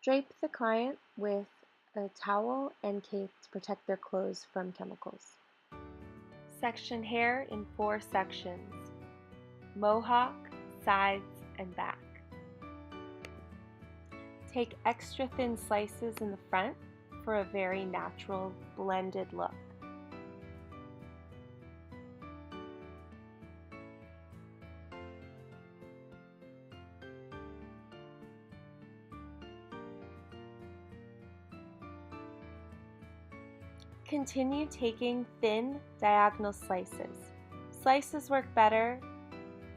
Drape the client with a towel and cape to protect their clothes from chemicals. Section hair in 4 sections: mohawk, sides, and back. Take extra thin slices in the front for a very natural, blended look. Continue taking thin diagonal slices. Slices work better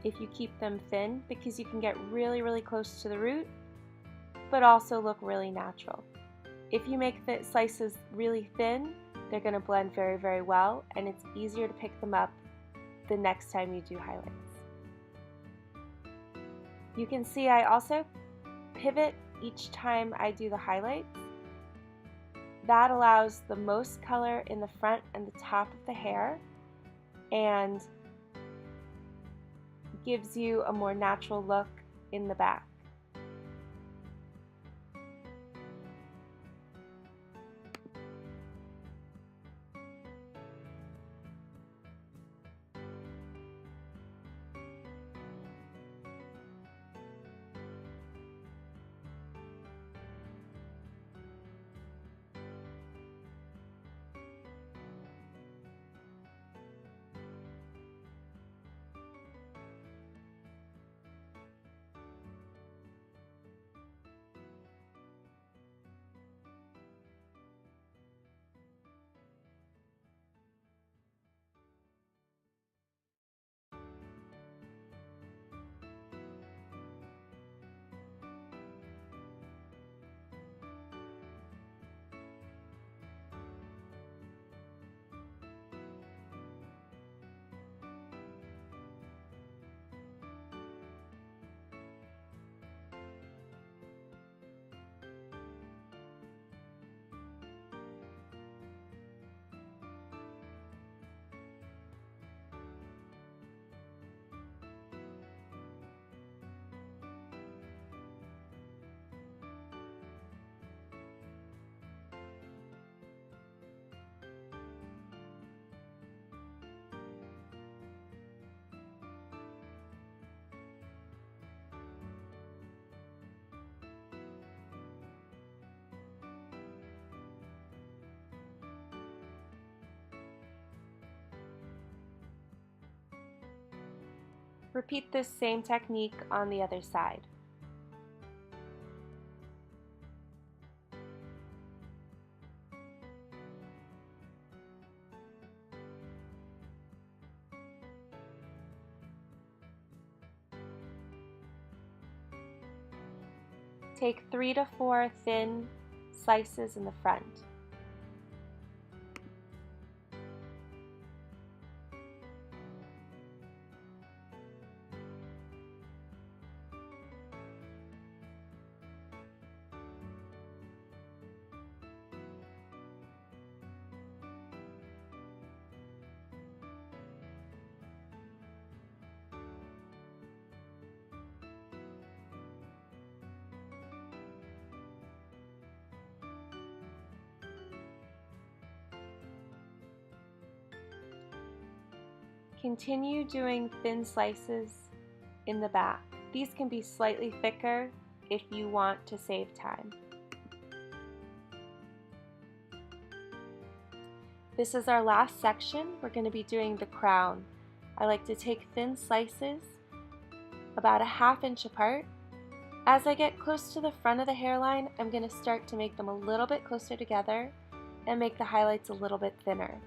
if you keep them thin because you can get really close to the root, but also look really natural. If you make the slices really thin, they're going to blend very well, and it's easier to pick them up the next time you do highlights. You can see I also pivot each time I do the highlights. That allows the most color in the front and the top of the hair and gives you a more natural look in the back. Repeat this same technique on the other side. Take 3 to 4 thin slices in the front. Continue doing thin slices in the back. These can be slightly thicker if you want to save time. This is our last section. We're going to be doing the crown. I like to take thin slices about a ½ inch apart. As I get close to the front of the hairline, I'm going to start to make them a little bit closer together and make the highlights a little bit thinner.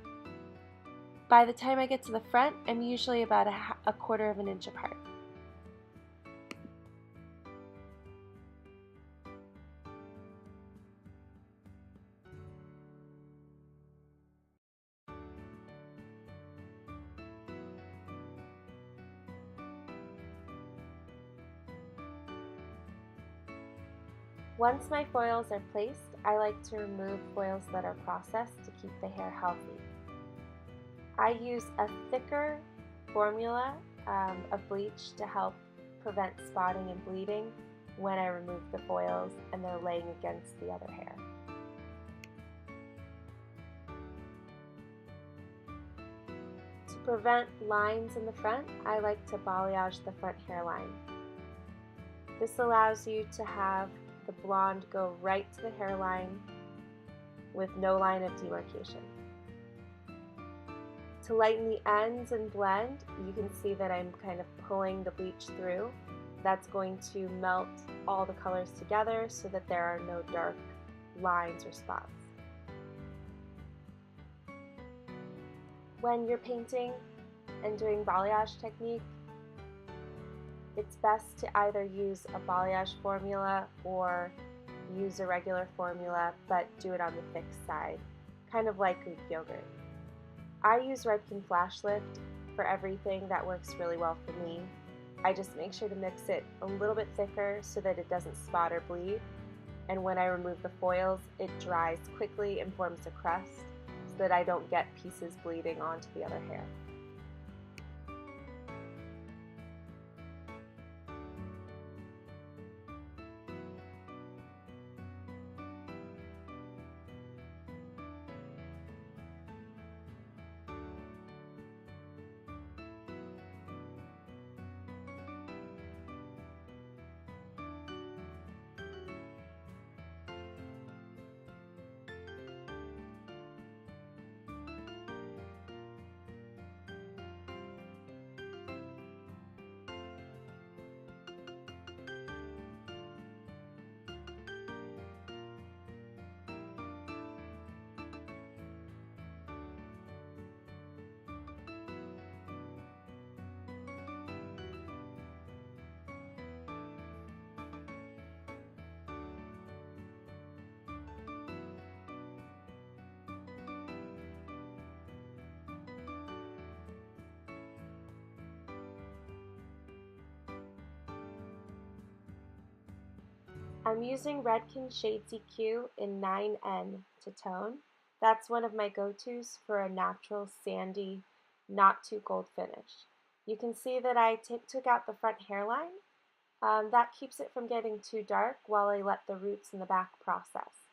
By the time I get to the front, I'm usually about a quarter of an inch apart. Once my foils are placed, I like to remove foils that are processed to keep the hair healthy. I use a thicker formula of bleach to help prevent spotting and bleeding, when I remove the foils and they're laying against the other hair. To prevent lines in the front, I like to balayage the front hairline. This allows you to have the blonde go right to the hairline with no line of demarcation. To lighten the ends and blend, you can see that I'm kind of pulling the bleach through. That's going to melt all the colors together so that there are no dark lines or spots. When you're painting and doing balayage technique, it's best to either use a balayage formula or use a regular formula, but do it on the thick side, kind of like Greek yogurt. I use Redken Flash Lift for everything. That works really well for me. I just make sure to mix it a little bit thicker so that it doesn't spot or bleed. And when I remove the foils, it dries quickly and forms a crust so that I don't get pieces bleeding onto the other hair. I'm using Redken Shades EQ in 9N to tone. That's one of my go-tos for a natural, sandy, not too gold finish. You can see that I took out the front hairline. That keeps it from getting too dark while I let the roots in the back process.